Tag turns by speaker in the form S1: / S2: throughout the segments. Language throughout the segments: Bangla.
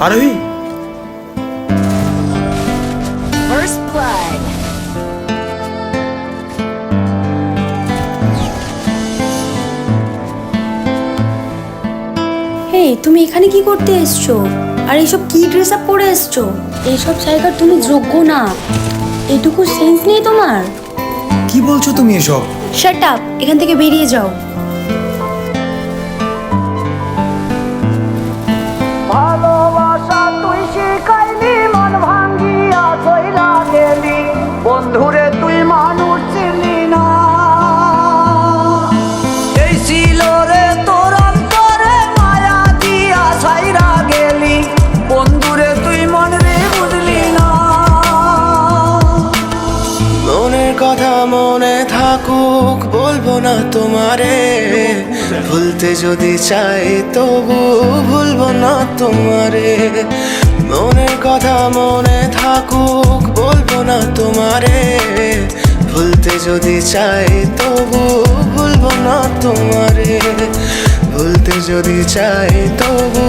S1: আরোহী,
S2: First blood.
S3: হেই, তুমি এখানে কি করতে এসছো? আর এইসব কি ড্রেস আপ পরে এসছো? এইসব জায়গার তুমি যোগ্য না। এটুকু সেন্স নেই তোমার?
S1: কি বলছো তুমি এসব?
S3: শাট আপ, এখান থেকে বেরিয়ে যাও।
S4: ভালোবাসা তুই শিখাইলি, মন ভাঙ্গিয়া চইলা গেলি, বন্ধুরে তুই মানুষ চিনলি না। এই ছিল রে তোর অন্তরে মায়া দিয়া ছাইরা গেলি, বন্ধুরে তুই মন রে বুঝলি না।
S5: মনের কথা মনে থাকুক, বলবো না তোমারে, ভুলতে যদি চাই তবু ভুলবো না তোমারে। মনের কথা মনে থাকুক, বলবো না তোমারে, ভুলতে যদি চাই তবু ভুলবো না তোমারে। ভুলতে যদি চাই তবু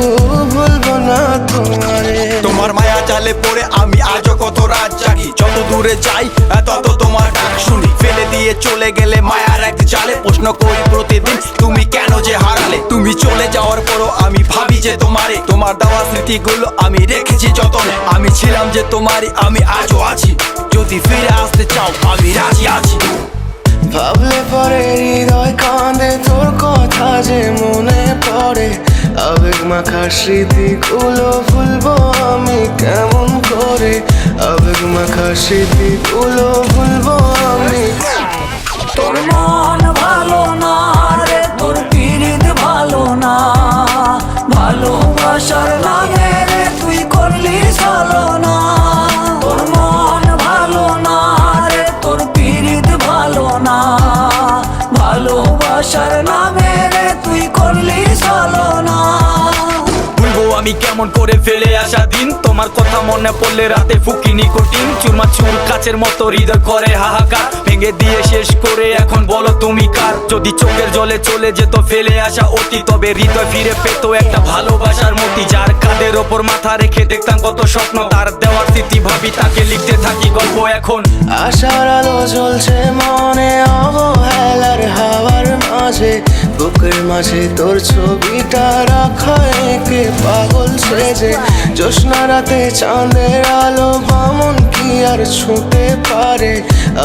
S5: ভুলবো না তোমারে।
S6: তোমার মায়া জালে পড়ে আমি আজও কত রাত জাগি, যত দূরে যাই তত তোমার ডাক শুনি। ফেলে দিয়ে চলে গেলে মায়ার এক জালে, প্রশ্ন করি প্রতিদিন তুমি কেন যে হারালে। তুমি চলে যাওয়ার পরও আমি ভাবি যে তোমারে, তোমার দেওয়া স্মৃতিগুলো আমি রেখেছি যতনে। আমি ছিলাম যে তোমারই, আমি আজও আছি, যদি ফিরে আসতে চাও আমি রাজি আছি।
S5: ভাবলে পরে হৃদয় কাঁদে, তোর কথা যে মনে পড়ে, আবেগ মাখা স্মৃতিগুলো ভুলবো আমি কেমন করে। আবেগ মাখা স্মৃতিগুলো ভুলবো আমি।
S4: তোর মন ভালো না রে, তোর পিরিত ভালো না, ভালোবাসার নামে রে তুই করলি ছলনা। তোর মন ভালো না রে, তোর পিরিত ভালো না, ভালোবাসার নামে রে তুই করলি ছলনা।
S6: ভুলবো আমি কেমন করে ফেলে আসা দিন, তোমার কথা মনে পড়লে রাতে ফুকি নিকোটিন। চুরমা চুর কাচের মতো হৃদয় করে হাহাকার, ভেঙে দিয়ে শেষ করে এখন বলো তুমি কার। যদি চোখের জলে চলে যেত ফেলে আসা অতি, তবে হৃদয় ফিরে পেত একটা ভালোবাসার মতি। যার কাঁধের ওপর মাথা রেখে দেখতাম কত স্বপ্ন, তার দেওয়ার স্মৃতি ভাবি তাকে লিখতে থাকি গল্প এখন।
S5: আশার আলো জ্বলছে মনে অবহেলার হাওয়ার মাঝে, বুকের মাঝে তোর ছবিটা রাখা একে পাগল সেজে। জ্যোৎস্না রাতে চাঁদের আলো বামন কি আর ছুঁতে পারে,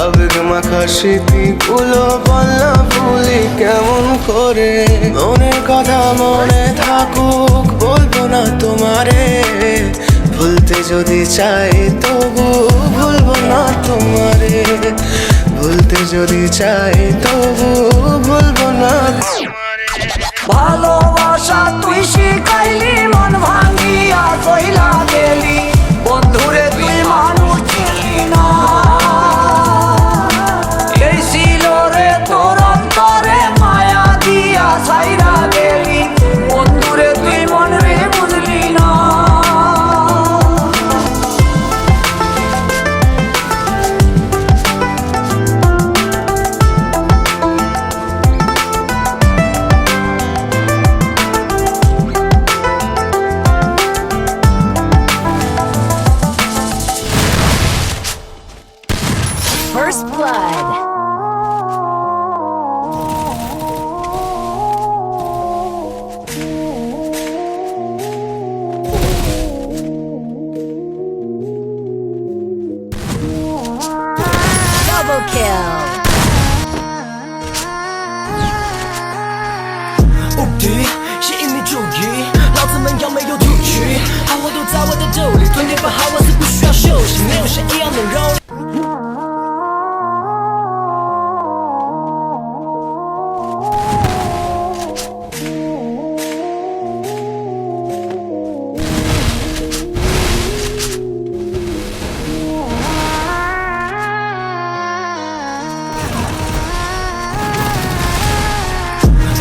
S5: আবেগ মাখা স্মৃতিগুলো বলনা ভুলি কেমন করে। মনের কথা মনে থাকুক, বলবো না তোমারে, ভুলতে যদি চাই তবু ভুলবো না তোমারে। ভুলতে যদি চাই তবু ভুলবো না তোমারে।
S4: ভালোবাসা তুই শিখাইলি, মন ভাঙ্গিয়া চইলা গেলি, বন্ধুরে তুই মানুষ চিনলি না। এই ছিল রে তোর অন্তরে মায়া দিয়া ছাইরা গেলি, বন্ধুরে তুই মন রে বুঝলি না।
S2: First blood. Double kill.
S7: 无敌是一米注意，老子们要没有赌局，好货都在我的兜里，吞点把好玩死不需要休息，没有谁一样能容。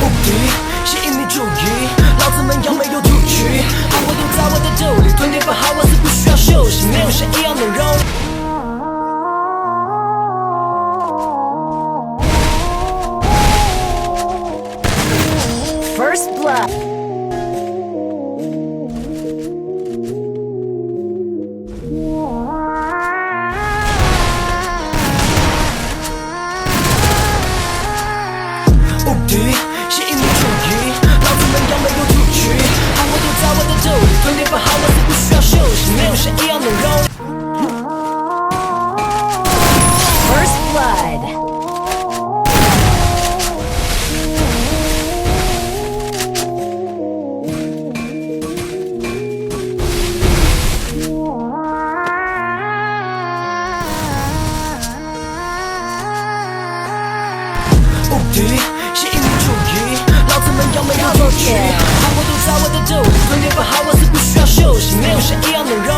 S7: 无敌是一米注意，老子们要没有赌局，好货都在我的兜里，吞点把好玩死不需要休息，没有谁一样能容。
S2: First blood.
S7: 敌是一名主义，老子们要没有
S2: Double
S7: 主局，
S2: kill
S7: 好我都在我的兜里，吞点不好我是不需要休息，没有谁一样能容。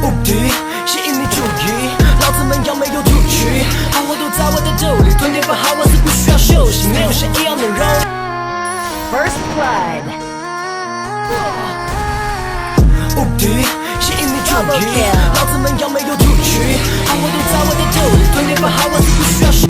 S7: 无敌是一名主义，老子们要没有赌局，好我都在我的兜里，吞点不好我是不需要休息，没有谁一样能容。
S2: First blood.
S7: 无敌是一名主
S2: Double
S7: 义
S2: kill，
S7: 老子们要没有赌局，好我都在我的兜里，吞点不好我是不需要休息。